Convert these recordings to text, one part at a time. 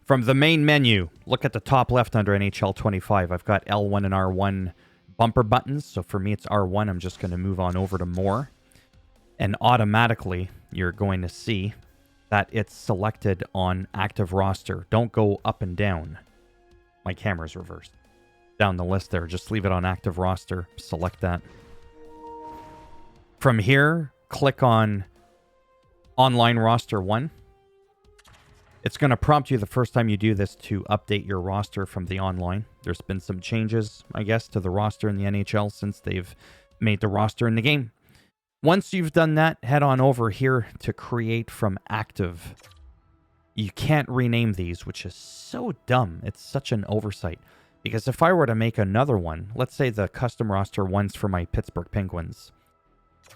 From the main menu, look at the top left under NHL 25. I've got L1 and R1 bumper buttons. So for me, it's R1. I'm just going to move on over to more. And automatically, you're going to see that it's selected on active roster. Don't go up and down. My camera's reversed. Down the list there. Just leave it on active roster. Select that. From here, click on online roster 1. It's going to prompt you the first time you do this to update your roster from the online. There's been some changes, I guess, to the roster in the NHL since they've made the roster in the game. Once you've done that, head on over here to create from active. You can't rename these, which is so dumb. It's such an oversight. Because if I were to make another one, let's say the custom roster one's for my Pittsburgh Penguins.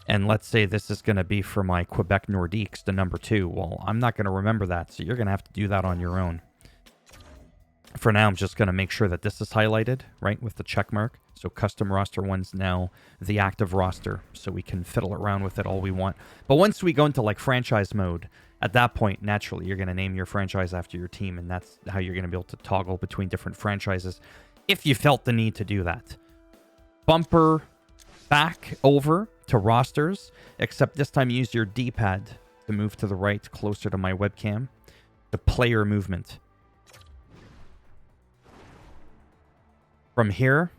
And let's say this is going to be for my Quebec Nordiques, the number 2. Well, I'm not going to remember that, so you're going to have to do that on your own. For now, I'm just going to make sure that this is highlighted, right, with the check mark. So custom roster one's now the active roster, so we can fiddle around with it all we want. But once we go into like franchise mode, at that point, naturally, you're going to name your franchise after your team, and that's how you're going to be able to toggle between different franchises if you felt the need to do that. Bumper back over to rosters, except this time use your D-pad to move to the right closer to my webcam. The player movement. From here,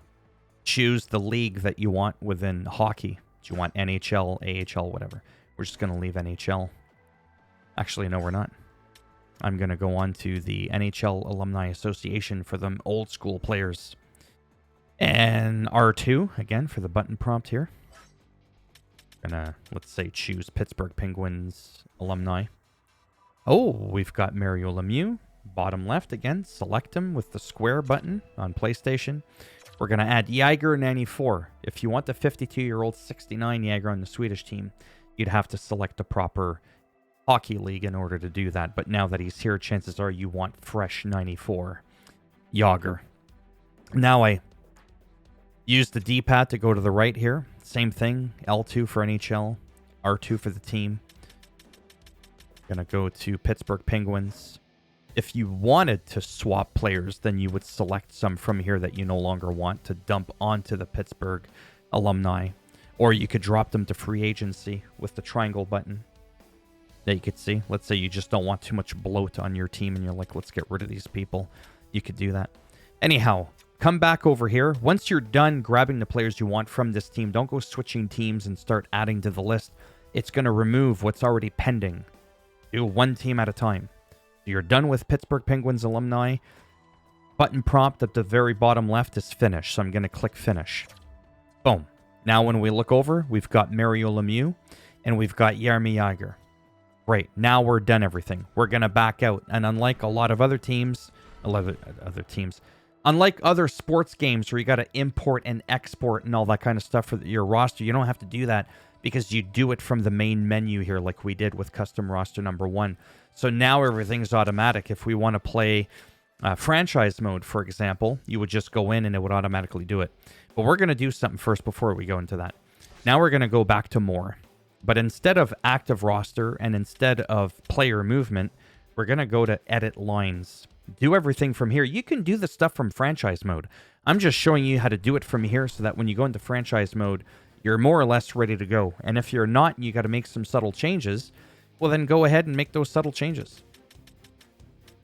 choose the league that you want within hockey. Do you want NHL, AHL, whatever? We're just going to leave NHL. Actually, no, we're not. I'm going to go on to the NHL Alumni Association for them old school players. And R2, again, for the button prompt here. Gonna, let's say, choose Pittsburgh Penguins alumni. Oh, we've got Mario Lemieux. Bottom left again. Select him with the square button on PlayStation. We're going to add Jäger 94. If you want the 52-year-old 69 Jäger on the Swedish team, you'd have to select the proper hockey league in order to do that. But now that he's here, chances are you want fresh 94 Jäger. Now I use the D-pad to go to the right here. Same thing. L2 for NHL. R2 for the team. Gonna go to Pittsburgh Penguins. If you wanted to swap players, then you would select some from here that you no longer want to dump onto the Pittsburgh alumni. Or you could drop them to free agency with the triangle button that you could see. Let's say you just don't want too much bloat on your team and you're like, let's get rid of these people. You could do that. Anyhow, come back over here. Once you're done grabbing the players you want from this team, don't go switching teams and start adding to the list. It's going to remove what's already pending. Do one team at a time. You're done with Pittsburgh Penguins alumni. Button prompt at the very bottom left is finish. So I'm going to click finish. Boom. Now when we look over, we've got Mario Lemieux and we've got Jaromir Jagr. Great. Now we're done everything. We're going to back out. And unlike a lot of other teams, unlike other sports games where you got to import and export and all that kind of stuff for your roster, you don't have to do that because you do it from the main menu here like we did with custom roster number 1. So now everything's automatic. If we want to play franchise mode, for example, you would just go in and it would automatically do it. But we're going to do something first before we go into that. Now we're going to go back to more. But instead of active roster and instead of player movement, we're going to go to edit lines. Do everything from here. You can do the stuff from franchise mode. I'm just showing you how to do it from here so that when you go into franchise mode, you're more or less ready to go. And if you're not, and you got to make some subtle changes, well, then go ahead and make those subtle changes.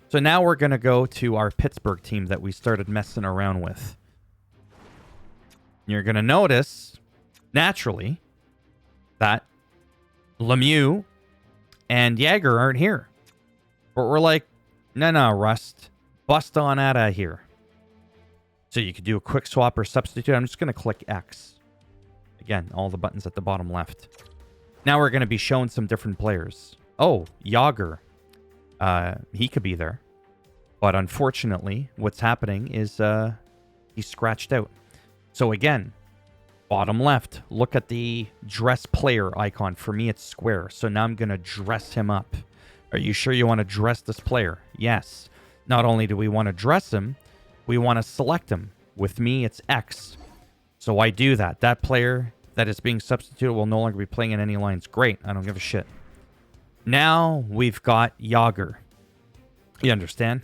So now we're going to go to our Pittsburgh team that we started messing around with. You're going to notice, naturally, that Lemieux and Jagr aren't here. But we're like, no, Rust, bust on out of here. So you could do a quick swap or substitute. I'm just going to click X. Again, all the buttons at the bottom left. Now we're going to be showing some different players. Oh, Jagr. He could be there. But unfortunately, what's happening is he's scratched out. So again, bottom left, look at the dress player icon. For me, it's square. So now I'm going to dress him up. Are you sure you want to dress this player? Yes. Not only do we want to dress him, we want to select him. With me, it's X. So I do that. That player that is being substituted will no longer be playing in any lines. Great. I don't give a shit. Now we've got Jagr. You understand?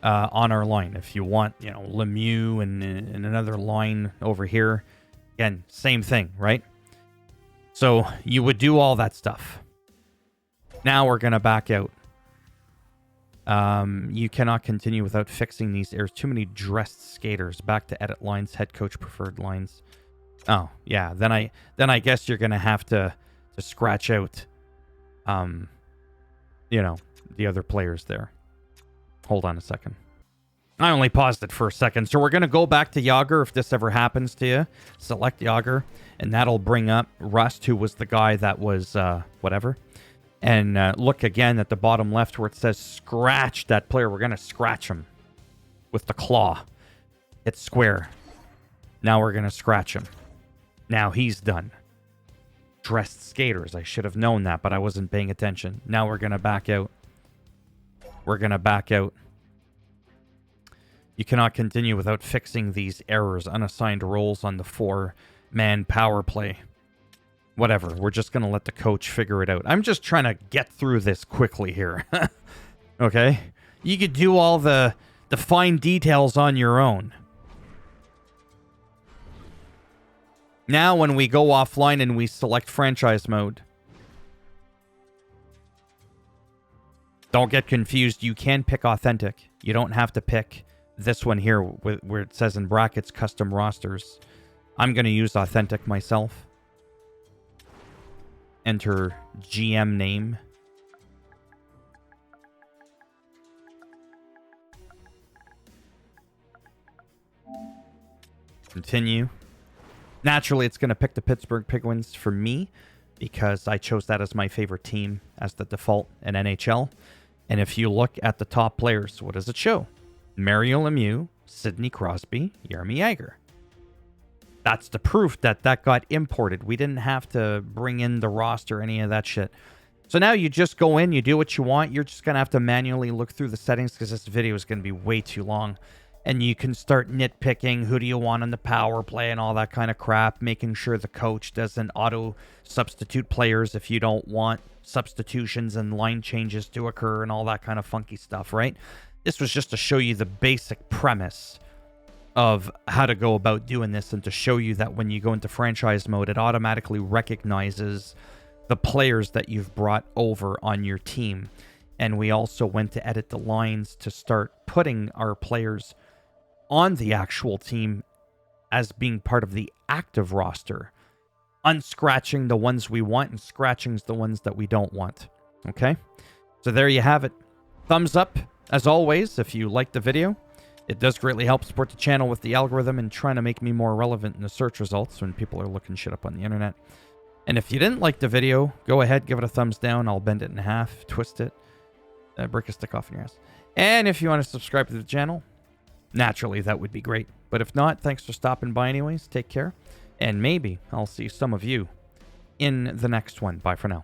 on our line. If you want, Lemieux and another line over here, again, same thing, right? So you would do all that stuff. Now we're going to back out. You cannot continue without fixing these errors. Too many dressed skaters. Back to edit lines, head coach preferred lines. Oh, yeah. Then I guess you're going to have to scratch out, the other players there. Hold on a second. I only paused it for a second. So we're going to go back to Yager if this ever happens to you. Select Yager, and that'll bring up Rust, who was the guy that was whatever. And look again at the bottom left where it says scratch that player. We're going to scratch him with the claw. Hit square. Now we're going to scratch him. Now he's done. Dressed skaters. I should have known that, but I wasn't paying attention. Now we're going to back out. We're going to back out. You cannot continue without fixing these errors. Unassigned roles on the 4-man power play. Whatever. We're just going to let the coach figure it out. I'm just trying to get through this quickly here. Okay? You could do all the fine details on your own. Now when we go offline and we select franchise mode, don't get confused. You can pick authentic. You don't have to pick this one here where it says in brackets custom rosters. I'm going to use authentic myself. Enter GM name. Continue. Naturally, it's going to pick the Pittsburgh Penguins for me because I chose that as my favorite team as the default in NHL. And if you look at the top players, what does it show? Mario Lemieux, Sidney Crosby, Jaromir Jagr. That's the proof that got imported. We didn't have to bring in the roster, any of that shit. So now you just go in, you do what you want. You're just going to have to manually look through the settings because this video is going to be way too long. And you can start nitpicking who do you want on the power play and all that kind of crap, making sure the coach doesn't auto-substitute players if you don't want substitutions and line changes to occur and all that kind of funky stuff, right? This was just to show you the basic premise of how to go about doing this and to show you that when you go into franchise mode, it automatically recognizes the players that you've brought over on your team. And we also went to edit the lines to start putting our players on the actual team as being part of the active roster, unscratching the ones we want and scratching the ones that we don't want. Okay? So there you have it. Thumbs up, as always, if you liked the video. It does greatly help support the channel with the algorithm and trying to make me more relevant in the search results when people are looking shit up on the internet. And if you didn't like the video, go ahead, give it a thumbs down. I'll bend it in half, twist it, break a stick off in your ass. And if you want to subscribe to the channel, naturally, that would be great. But if not, thanks for stopping by anyways. Take care. And maybe I'll see some of you in the next one. Bye for now.